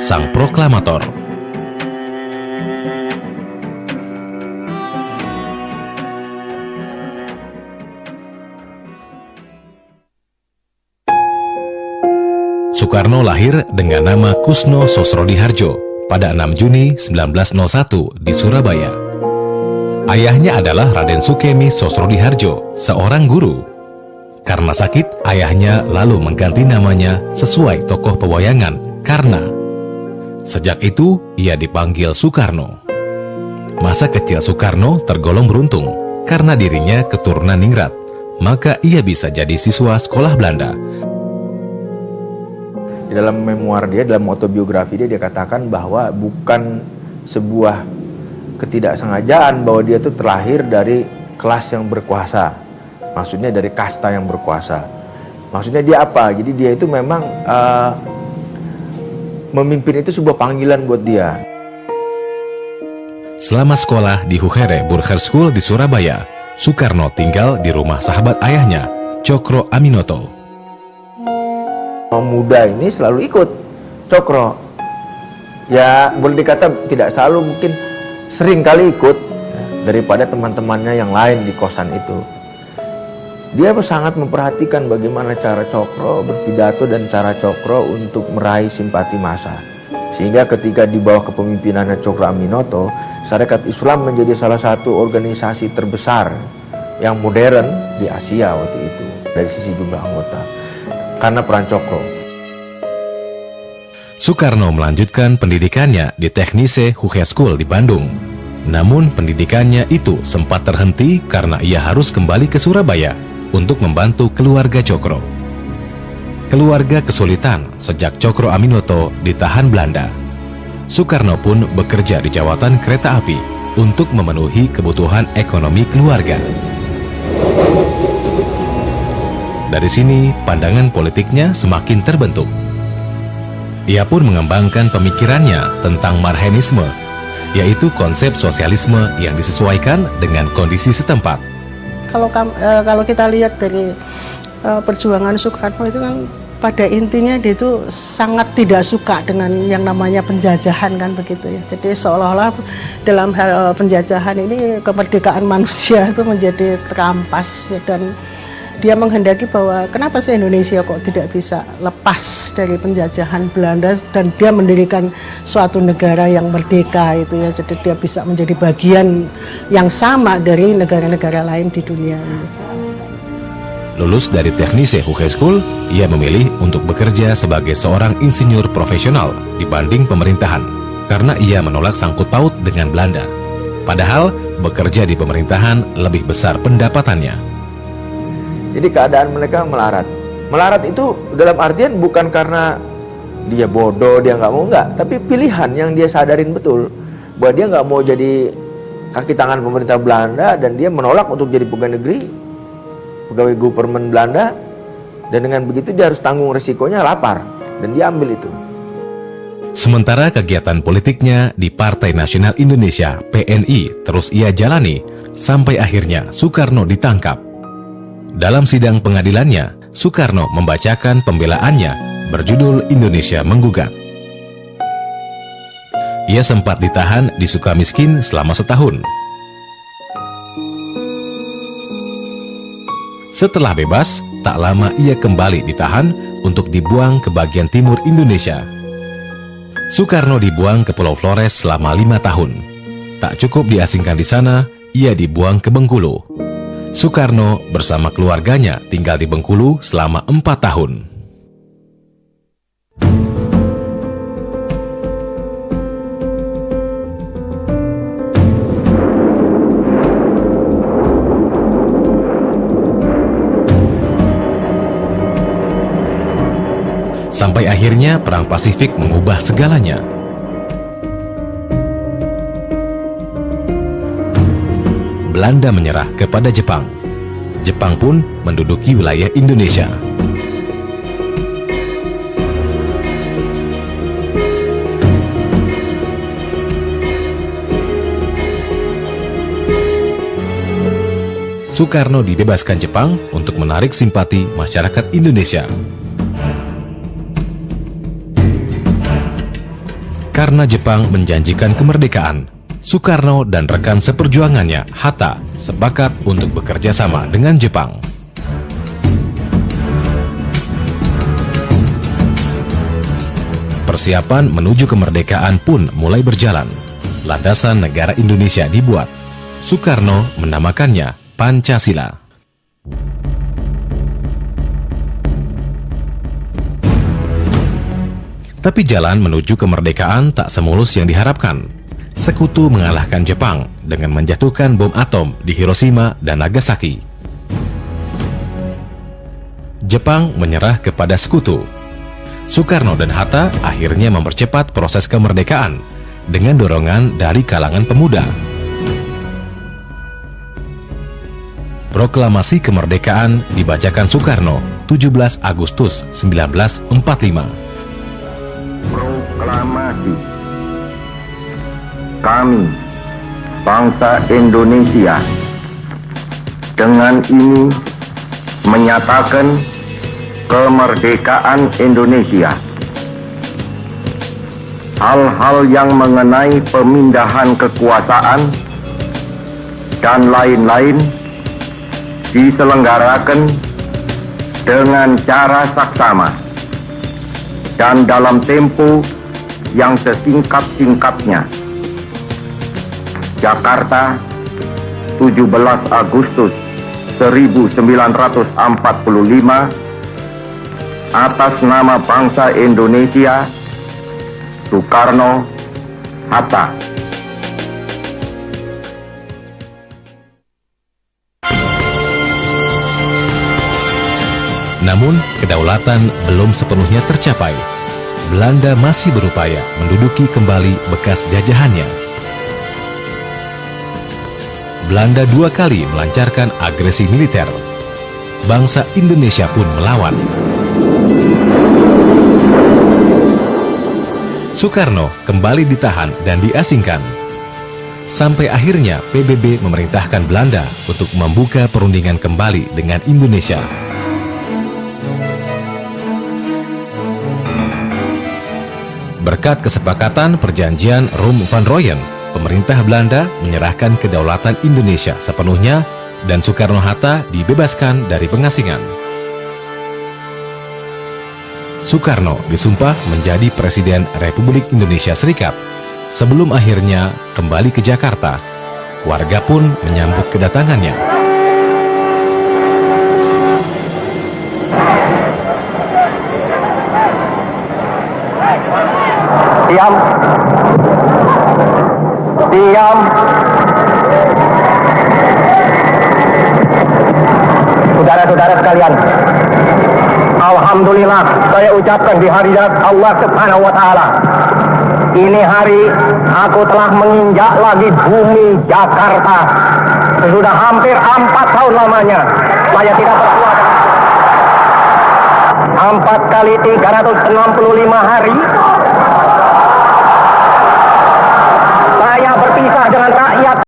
sang proklamator. Soekarno lahir dengan nama Kusno Sosrodihardjo pada 6 Juni 1901 di Surabaya. Ayahnya adalah Raden Sukemi Sosrodihardjo, seorang guru. Karena sakit, ayahnya lalu mengganti namanya sesuai tokoh pewayangan, Karna. Sejak itu, ia dipanggil Soekarno. Masa kecil Soekarno tergolong beruntung, karena dirinya keturunan ningrat, maka ia bisa jadi siswa sekolah Belanda. Di dalam memoir dia, dalam autobiografi dia katakan bahwa bukan sebuah ketidaksengajaan bahwa dia itu terlahir dari kelas yang berkuasa. Maksudnya dari kasta yang berkuasa. Maksudnya dia apa? Jadi dia itu memang memimpin itu sebuah panggilan buat dia. Selama sekolah di Huchere Burgerschool di Surabaya, Soekarno tinggal di rumah sahabat ayahnya, Cokro Aminoto. Muda ini selalu ikut Cokro. Ya boleh dikata tidak selalu, mungkin sering kali ikut daripada teman-temannya yang lain di kosan itu. Dia sangat memperhatikan bagaimana cara Cokro berpidato dan cara Cokro untuk meraih simpati massa. Sehingga ketika di bawah kepemimpinannya Cokro Aminoto, Sarekat Islam menjadi salah satu organisasi terbesar yang modern di Asia waktu itu dari sisi jumlah anggota. Karena peran Cokro. Soekarno melanjutkan pendidikannya di Technische Hogeschool di Bandung. Namun pendidikannya itu sempat terhenti karena ia harus kembali ke Surabaya untuk membantu keluarga Cokro. Keluarga kesulitan sejak Cokro Aminoto ditahan Belanda. Soekarno pun bekerja di jawatan kereta api untuk memenuhi kebutuhan ekonomi keluarga. Dari sini, pandangan politiknya semakin terbentuk. Ia pun mengembangkan pemikirannya tentang marxisme, yaitu konsep sosialisme yang disesuaikan dengan kondisi setempat. Kalau kita lihat dari perjuangan Soekarno itu kan pada intinya dia itu sangat tidak suka dengan yang namanya penjajahan kan begitu ya. Jadi seolah-olah dalam hal penjajahan ini kemerdekaan manusia itu menjadi terampas ya, dan dia menghendaki bahwa kenapa sih Indonesia kok tidak bisa lepas dari penjajahan Belanda dan dia mendirikan suatu negara yang merdeka itu ya. Jadi dia bisa menjadi bagian yang sama dari negara-negara lain di dunia ini. Lulus dari Technische Hogeschool, ia memilih untuk bekerja sebagai seorang insinyur profesional dibanding pemerintahan karena ia menolak sangkut paut dengan Belanda. Padahal bekerja di pemerintahan lebih besar pendapatannya. Jadi keadaan mereka melarat. Melarat itu dalam artian bukan karena dia bodoh, dia nggak mau, enggak. Tapi pilihan yang dia sadarin betul. Bahwa dia nggak mau jadi kaki tangan pemerintah Belanda dan dia menolak untuk jadi pegawai negeri, pegawai government Belanda. Dan dengan begitu dia harus tanggung resikonya lapar. Dan dia ambil itu. Sementara kegiatan politiknya di Partai Nasional Indonesia (PNI) terus ia jalani sampai akhirnya Soekarno ditangkap. Dalam sidang pengadilannya, Soekarno membacakan pembelaannya berjudul Indonesia Menggugat. Ia sempat ditahan di Sukamiskin selama setahun. Setelah bebas, tak lama ia kembali ditahan untuk dibuang ke bagian timur Indonesia. Soekarno dibuang ke Pulau Flores selama 5 tahun. Tak cukup diasingkan di sana, ia dibuang ke Bengkulu. Soekarno bersama keluarganya tinggal di Bengkulu selama 4 tahun. Sampai akhirnya Perang Pasifik mengubah segalanya. Belanda menyerah kepada Jepang. Jepang pun menduduki wilayah Indonesia. Soekarno dibebaskan Jepang untuk menarik simpati masyarakat Indonesia. Karena Jepang menjanjikan kemerdekaan, Soekarno dan rekan seperjuangannya, Hatta, sepakat untuk bekerja sama dengan Jepang. Persiapan menuju kemerdekaan pun mulai berjalan. Landasan negara Indonesia dibuat. Soekarno menamakannya Pancasila. Tapi jalan menuju kemerdekaan tak semulus yang diharapkan. Sekutu mengalahkan Jepang dengan menjatuhkan bom atom di Hiroshima dan Nagasaki. Jepang menyerah kepada sekutu. Soekarno dan Hatta akhirnya mempercepat proses kemerdekaan dengan dorongan dari kalangan pemuda. Proklamasi kemerdekaan dibacakan Soekarno 17 Agustus 1945. Proklamasi. Kami, bangsa Indonesia, dengan ini menyatakan kemerdekaan Indonesia. Hal-hal yang mengenai pemindahan kekuasaan dan lain-lain diselenggarakan dengan cara saksama dan dalam tempo yang sesingkat-singkatnya. Jakarta, 17 Agustus 1945, atas nama bangsa Indonesia, Soekarno, Hatta. Namun, kedaulatan belum sepenuhnya tercapai. Belanda masih berupaya menduduki kembali bekas jajahannya. Belanda 2 kali melancarkan agresi militer. Bangsa Indonesia pun melawan. Soekarno kembali ditahan dan diasingkan. Sampai akhirnya PBB memerintahkan Belanda untuk membuka perundingan kembali dengan Indonesia. Berkat kesepakatan perjanjian Rum-Van Rooyen, pemerintah Belanda menyerahkan kedaulatan Indonesia sepenuhnya dan Soekarno-Hatta dibebaskan dari pengasingan. Soekarno disumpah menjadi Presiden Republik Indonesia Serikat sebelum akhirnya kembali ke Jakarta. Warga pun menyambut kedatangannya. Diam. Diam. Saudara-saudara sekalian, alhamdulillah saya ucapkan di hari Allah Subhanahu wa taala. Ini hari aku telah menginjak lagi bumi Jakarta. Sudah hampir 4 tahun lamanya saya tidak bersuara. 4 kali 365 hari saya berpisah dengan rakyat.